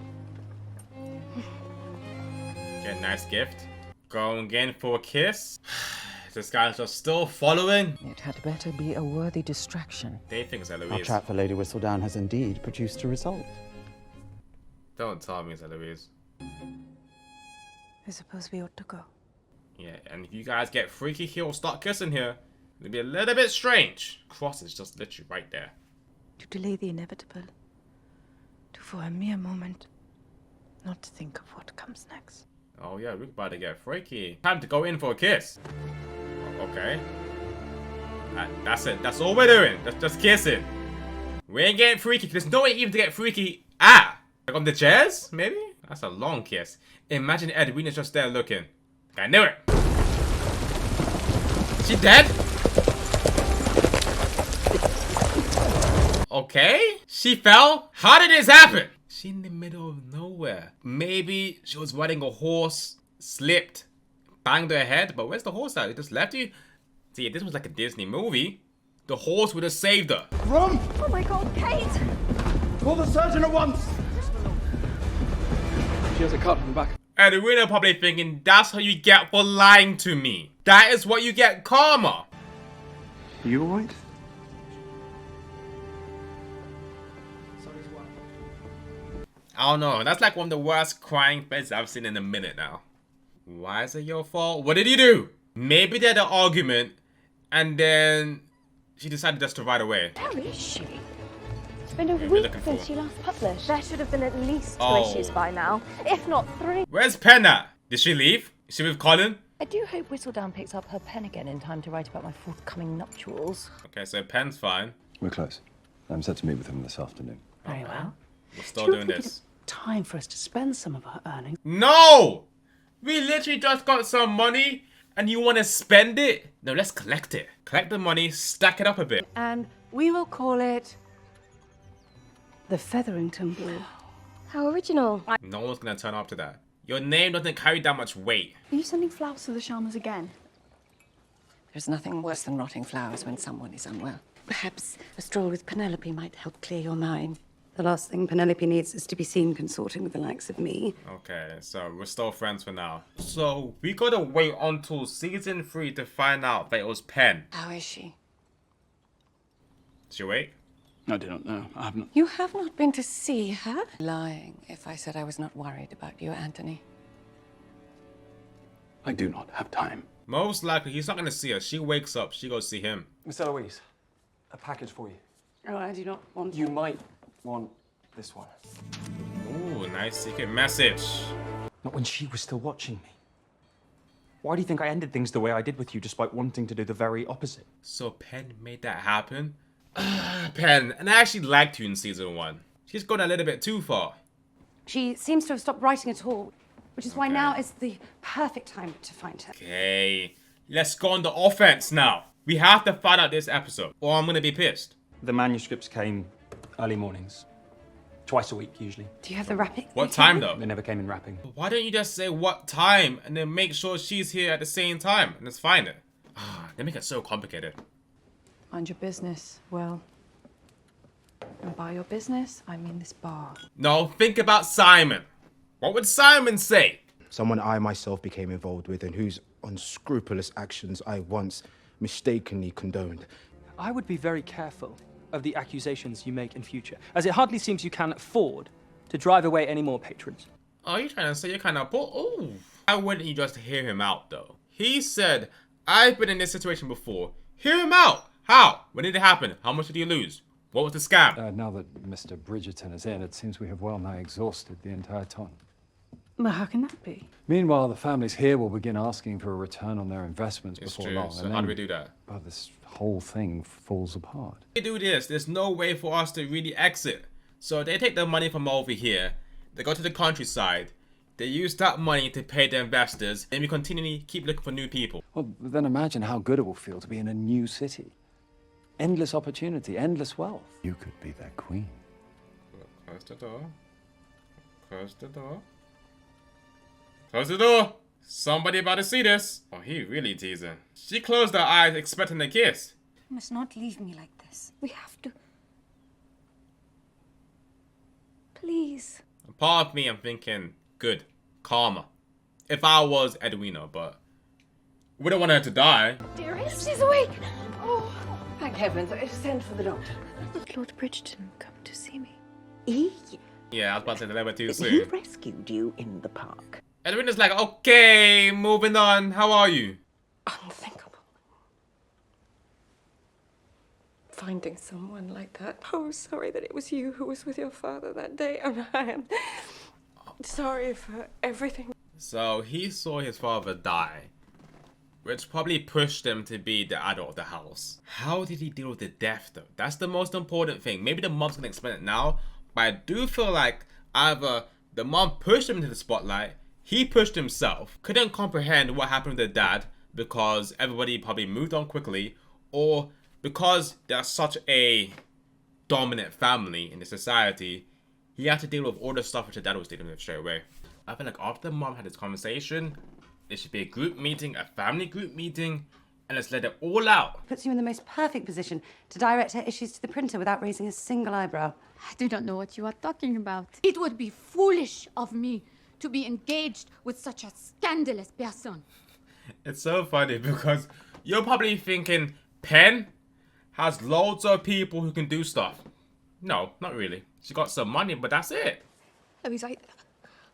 Get a nice gift. Going again for a kiss. This guy's just still following. It had better be a worthy distraction. They think it's Our Eloise. chat for Lady Whistledown has indeed produced a result. Don't tell me it's Eloise. I suppose we ought to go. Yeah, and if you guys get freaky here or start kissing here, it'll be a little bit strange. Cross is just literally right there. To delay the inevitable. To for a mere moment, not to think of what comes next. Oh yeah, we're about to get freaky. Time to go in for a kiss. Okay. That's it. That's all we're doing. Just kissing. We ain't getting freaky. There's no way even to get freaky. Like on the chairs? Maybe? That's a long kiss. Imagine Edwina's just there looking. I knew it. She dead? Okay. She fell? How did this happen? She in the middle of nowhere. Maybe she was riding a horse, slipped, banged her head, but where's the horse at? It just left you? See, if this was like a Disney movie, the horse would have saved her. Run! Oh my god, Kate! Call the surgeon at once! She has a cut on the back. And Edwina probably thinking, that's how you get for lying to me. That is what you get karma. You alright? I don't know. That's like one of the worst crying faces I've seen in a minute now. Why is it your fault? What did you do? Maybe they had an argument and then she decided just to ride away. Where is she? It's been a We're week looking since for- she last published. There should have been at least two Oh. issues by now, if not 3. Where's Pen at? Did she leave? Is she with Colin? I do hope Whistledown picks up her pen again in time to write about my forthcoming nuptials. Okay, so Pen's fine. We're close. I'm set to meet with him this afternoon. Very well. We're still Do you doing think this. it's time for us to spend some of our earnings? No! We literally just got some money and you want to spend it? No, let's collect it. Collect the money, stack it up a bit. And we will call it the Featherington Ball. How original. No one's going to turn up to that. Your name doesn't carry that much weight. Are you sending flowers to the Sharmas again? There's nothing worse than rotting flowers when someone is unwell. Perhaps a stroll with Penelope might help clear your mind. The last thing Penelope needs is to be seen consorting with the likes of me. Okay, so we're still friends for now. So we gotta wait until season 3 to find out that it was Pen. How is she? Did you wait? I do not know. I have not. You have not been to see her? Lying if I said I was not worried about you, Anthony. I do not have time. Most likely, he's not gonna see her. She wakes up, she goes see him. Miss Eloise, a package for you. Oh, I do not want You might want this one. Ooh, nice secret message. Not when she was still watching me. Why do you think I ended things the way I did with you, despite wanting to do the very opposite? So Pen made that happen? Pen, and I actually liked you in season 1. She's gone a little bit too far. She seems to have stopped writing at all, which is why now is the perfect time to find her. Okay, let's go on the offense now. We have to find out this episode, or I'm gonna be pissed. The manuscripts came early mornings. Twice a week, usually. Do you have the wrapping? What time though? They never came in wrapping. Why don't you just say what time and then make sure she's here at the same time and let's find it? They make it so complicated. Mind your business, well. And by your business, I mean this bar. No, think about Simon. What would Simon say? Someone I myself became involved with and whose unscrupulous actions I once mistakenly condoned. I would be very careful of the accusations you make in future, as it hardly seems you can afford to drive away any more patrons. Oh, you're trying to say you're kind of Ooh. Why wouldn't you just hear him out, though? He said, I've been in this situation before. Hear him out. How? When did it happen? How much did you lose? What was the scam? Now that Mr. Bridgerton is in, it seems we have well nigh exhausted the entire ton. Well, how can that be? Meanwhile, the families here will begin asking for a return on their investments It's before true. long. So and how do then- we do that? Well, this whole thing falls apart. They do this. There's no way for us to really exit. So they take the money from over here. They go to the countryside. They use that money to pay the investors. And we continually keep looking for new people. Well, then imagine how good it will feel to be in a new city. Endless opportunity, endless wealth. You could be their queen. Close the door. Close the door. Close the door. Somebody about to see this. Oh, he really teasing. She closed her eyes expecting a kiss. You must not leave me like this. We have to. Please. Part of me, I'm thinking, good. Karma. If I was Edwina, but we don't want her to die. Dearest, she's awake. Oh. Thank heavens, I sent for the doctor. Did Lord Bridgerton come to see me? Yeah, I was about to say the level too He soon. rescued you in the park. Edwina's like, okay, moving on. How are you? Unthinkable. Finding someone like that. Oh, sorry that it was you who was with your father that day, and I am sorry for everything. So he saw his father die, which probably pushed him to be the adult of the house. How did he deal with the death though? That's the most important thing. Maybe the mom's gonna explain it now, but I do feel like either the mom pushed him into the spotlight, he pushed himself, couldn't comprehend what happened with the dad because everybody probably moved on quickly, or because they're such a dominant family in the society, he had to deal with all the stuff which the dad was dealing with straight away. I feel like after the mom had this conversation, there should be a group meeting, a family group meeting, and let's let it all out. Puts you in the most perfect position to direct her issues to the printer without raising a single eyebrow. I do not know what you are talking about. It would be foolish of me to be engaged with such a scandalous person. It's so funny because you're probably thinking, Pen has loads of people who can do stuff. No, not really. She got some money, but that's it. Eloise, I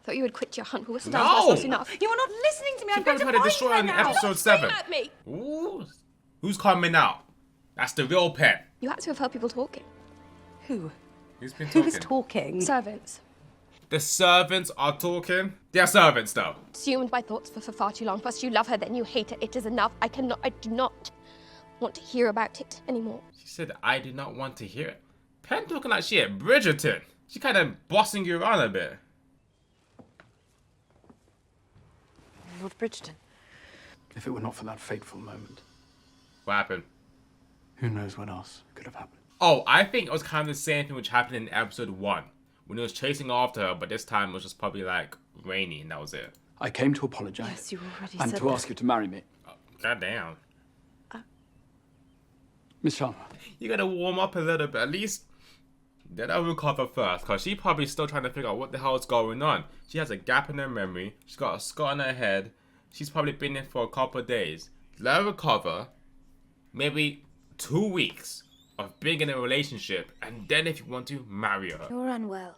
thought you would quit your hunt. We were stars. No! That's not enough. You are not listening to me. I'm She going probably to tried to find destroy her her in now. episode Don't 7. scream at me. Ooh. Who's coming out? That's the real Pen. You had to have heard people talking. Who? Who's been talking? Who's talking? Servants. The servants are talking? They're servants, though. Consumed by thoughts for far too long. First you love her, then you hate her. It is enough. I do not want to hear about it anymore. She said, I did not want to hear it. Pen talking like she at Bridgerton. She kind of bossing you around a bit. Lord Bridgerton. If it were not for that fateful moment, What happened? who knows what else could have happened. Oh, I think it was kind of the same thing which happened in episode 1. When he was chasing after her, but this time it was just probably like rainy and that was it. I came to apologize. Yes, you already and said to that. ask you to marry me. God damn. Miss Sharma. You gotta warm up a little bit. At least let her recover first, because she's probably still trying to figure out what the hell is going on. She has a gap in her memory. She's got a scar on her head. She's probably been in for a couple of days. Let her recover. Maybe 2 weeks of being in a relationship, and then if you want to, marry her. You're unwell.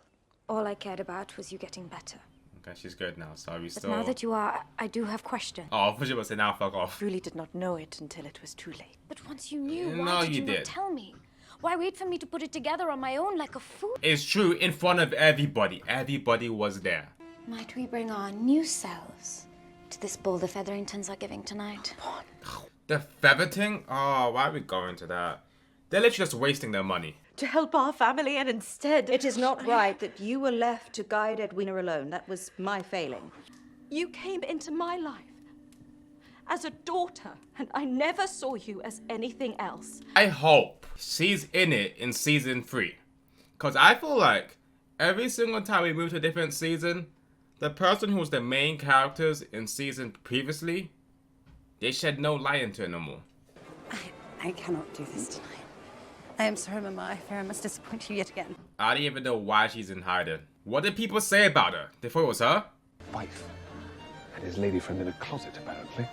All I cared about was you getting better. Okay, she's good now, so we But still... now that you are, I do have questions. Oh, I thought you were saying now, fuck off. Really did not know it until it was too late. But once you knew, No, why did you you did. not tell me? Why wait for me to put it together on my own like a fool? It's true, in front of everybody. Everybody was there. Might we bring our new selves to this ball the Featheringtons are giving tonight? The Featherton? Oh, why are we going to that? They're literally just wasting their money. To help our family, and instead... It is not right that you were left to guide Edwina alone. That was my failing. You came into my life as a daughter, and I never saw you as anything else. I hope she's in it in season 3. Because I feel like every single time we move to a different season, the person who was the main characters in season previously, they shed no light into it no more. I cannot do this tonight. I am sorry, Mama. I fear I must disappoint you yet again. I don't even know why she's in hiding. What did people say about her? They thought it was her? Wife had his lady friend in a closet, apparently.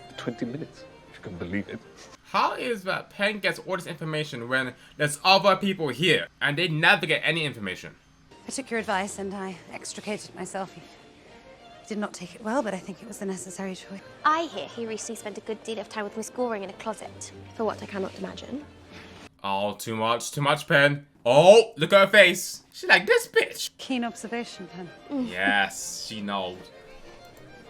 For 20 minutes, if you can believe it. How is that Pen gets all this information when there's other people here and they never get any information? I took your advice and I extricated myself. He did not take it well, but I think it was the necessary choice. I hear he recently spent a good deal of time with Miss Goring in a closet. For what I cannot imagine. Oh, too much, Pen. Oh, look at her face. She's like, this bitch. Keen observation, Pen. Yes, she knows.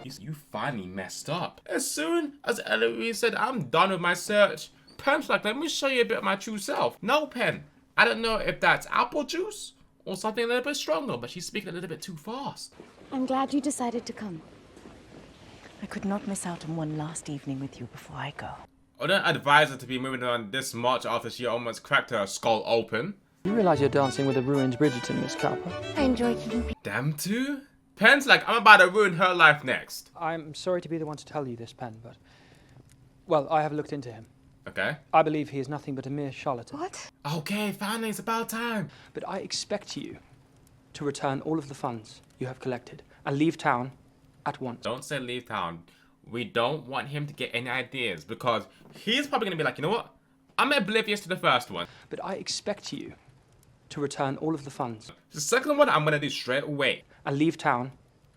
You finally messed up. As soon as Eloise said, I'm done with my search, Pen's like, let me show you a bit of my true self. No, Pen. I don't know if that's apple juice or something a little bit stronger, but she's speaking a little bit too fast. I'm glad you decided to come. I could not miss out on one last evening with you before I go. I don't advise her to be moving on this much after she almost cracked her skull open. You realise you're dancing with a ruined Bridgerton, Miss Cowper? I enjoy keeping people. Them two? Pen's like, I'm about to ruin her life next. I'm sorry to be the one to tell you this, Pen, but... Well, I have looked into him. Okay. I believe he is nothing but a mere charlatan. What? Okay, finally, it's about time. But I expect you to return all of the funds you have collected and leave town at once. Don't say leave town. We don't want him to get any ideas because he's probably going to be like, you know what? I'm oblivious to the first one. But I expect you to return all of the funds. The second one, I'm going to do straight away. And leave town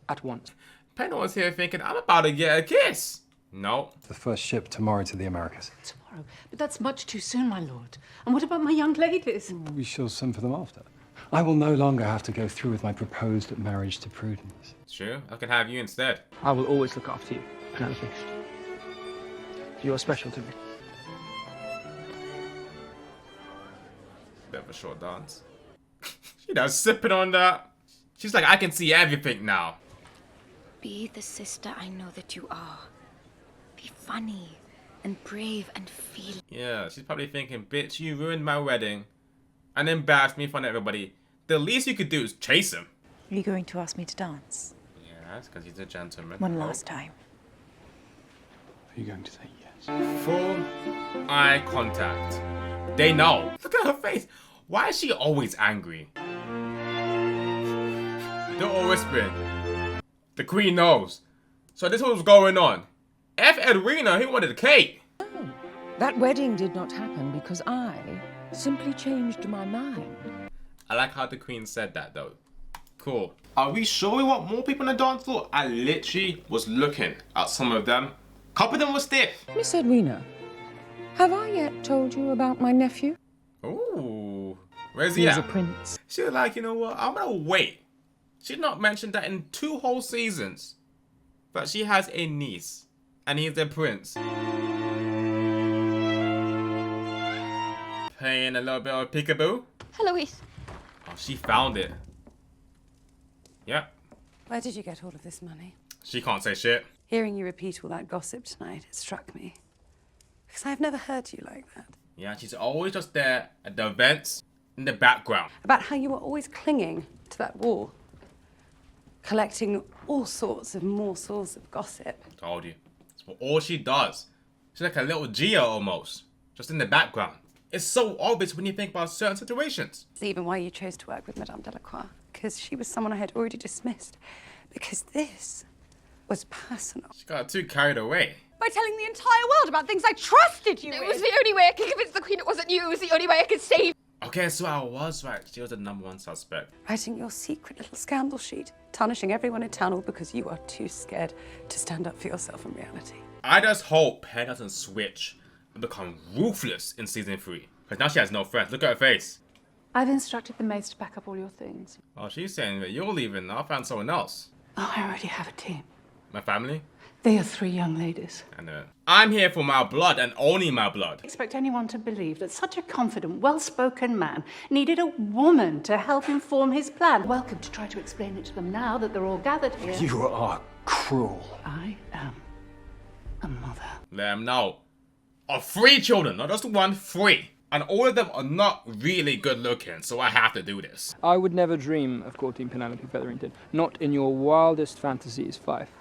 at once. Penn was here thinking, I'm about to get a kiss. No. The first ship tomorrow to the Americas. Tomorrow? But that's much too soon, my lord. And what about my young ladies? We shall send for them after. I will no longer have to go through with my proposed marriage to Prudence. Sure, I can have you instead. I will always look after you, Penelope. You are special to me. Bit of a short dance. You know, sipping on that. She's like, I can see everything now. Be the sister I know that you are. Be funny and brave and feel. Yeah, she's probably thinking, bitch, you ruined my wedding and embarrassed me in front of everybody. The least you could do is chase him. Are you going to ask me to dance? Yeah, that's because he's a gentleman. One last time. Are you going to say yes? Full eye contact. They know. Look at her face. Why is she always angry? They're all whispering. The queen knows. So this was going on. F. Edwina, he wanted Kate. That wedding did not happen because I simply changed my mind. I like how the queen said that though. Cool. Are we sure we want more people on the dance floor? I literally was looking at some of them. A couple of them were stiff. Miss Edwina, have I yet told you about my nephew? Ooh. Where's he He's at? a prince. She was like, you know what? I'm gonna wait. She's not mentioned that in 2 whole seasons. But she has a niece. And he's a prince. Playing a little bit of peekaboo. Eloise. Oh, she found it. Yep. Where did you get all of this money? She can't say shit. Hearing you repeat all that gossip tonight, it struck me. Because I've never heard you like that. Yeah, she's always just there at the events in the background. About how you were always clinging to that wall. Collecting all sorts of morsels of gossip. Told you. That's all she does. She's like a little Gia almost. Just in the background. It's so obvious when you think about certain situations. It's even why you chose to work with Madame Delacroix. Because she was someone I had already dismissed. Because this was personal. She got too carried away. By telling the entire world about things I trusted you with. It was the only way I could convince the Queen it wasn't you. It was the only way I could save. Okay, so I was right. She was the #1 suspect. Writing your secret little scandal sheet. Tarnishing everyone in town all because you are too scared to stand up for yourself in reality. I just hope Penn doesn't switch and become ruthless in season 3. Because now she has no friends. Look at her face. I've instructed the maids to pack up all your things. Oh, she's saying that you're leaving. I'll find someone else. Oh, I already have a team. My family? They are 3 young ladies. I know. I'm here for my blood and only my blood. Expect anyone to believe that such a confident, well-spoken man needed a woman to help him form his plan. Welcome to try to explain it to them now that they're all gathered here. You are cruel. I am a mother. Let them know. Of 3 children, not just 1, 3. And all of them are not really good looking, so I have to do this. I would never dream of courting Penelope Featherington. Not in your wildest fantasies, Fife.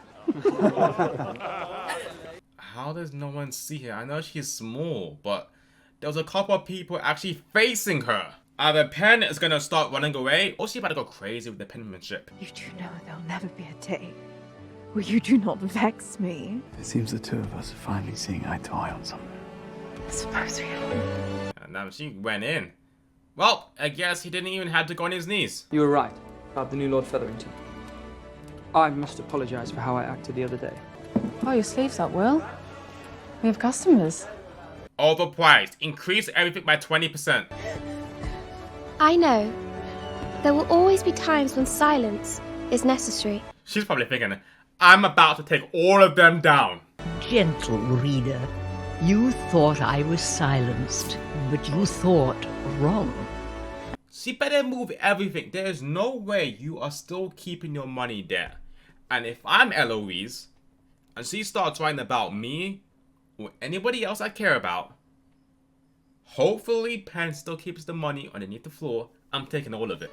How does no one see her? I know she's small, but there was a couple of people actually facing her. Either Penn is gonna start running away, or she's about to go crazy with the penmanship. You do know there'll never be a day where you do not vex me. It seems the 2 of us are finally seeing eye to eye on something. I suppose we are. And now she went in. Well, I guess he didn't even have to go on his knees. You were right about the new Lord Featherington. I must apologise for how I acted the other day. Oh, your sleeve's up, Will. We have customers. Overpriced. Increase everything by 20%. I know. There will always be times when silence is necessary. She's probably thinking, I'm about to take all of them down. Gentle reader, you thought I was silenced, but you thought wrong. She better move everything. There's no way you are still keeping your money there. And if I'm Eloise, and she starts writing about me, or anybody else I care about, hopefully Penn still keeps the money underneath the floor. I'm taking all of it.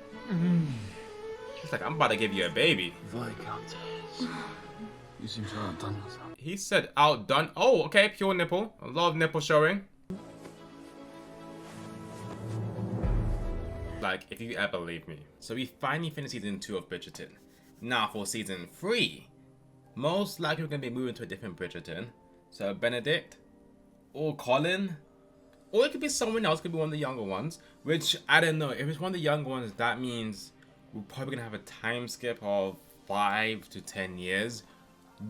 She's like, I'm about to give you a baby. Viscountess, you seem to have outdone yourself. He said outdone. Oh, okay, pure nipple. A lot of nipple showing. Like, if you ever leave me. So we finally finished season 2 of Bridgerton. Now for season 3, most likely we're going to be moving to a different Bridgerton. So Benedict, or Colin, or it could be someone else, could be one of the younger ones. Which, I don't know, if it's one of the younger ones, that means we're probably going to have a time skip of 5 to 10 years.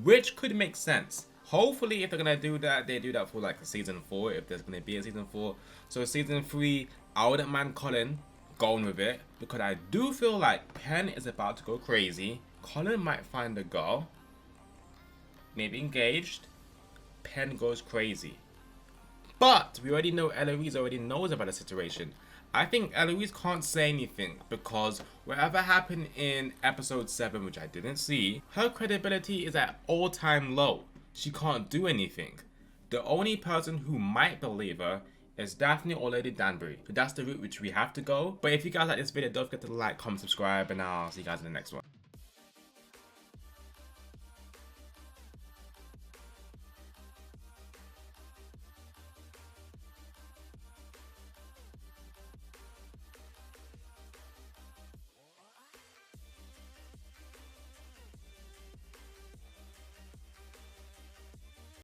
Which could make sense. Hopefully, if they're going to do that, they do that for like season 4, if there's going to be a season 4. So season 3, I wouldn't mind Colin going with it, because I do feel like Penn is about to go crazy. Colin might find a girl, maybe engaged. Penn goes crazy. But we already know Eloise already knows about the situation. I think Eloise can't say anything because whatever happened in episode 7, which I didn't see, her credibility is at all-time low. She can't do anything. The only person who might believe her is Daphne or Lady Danbury. So that's the route which we have to go. But if you guys like this video, don't forget to like, comment, subscribe, and I'll see you guys in the next one.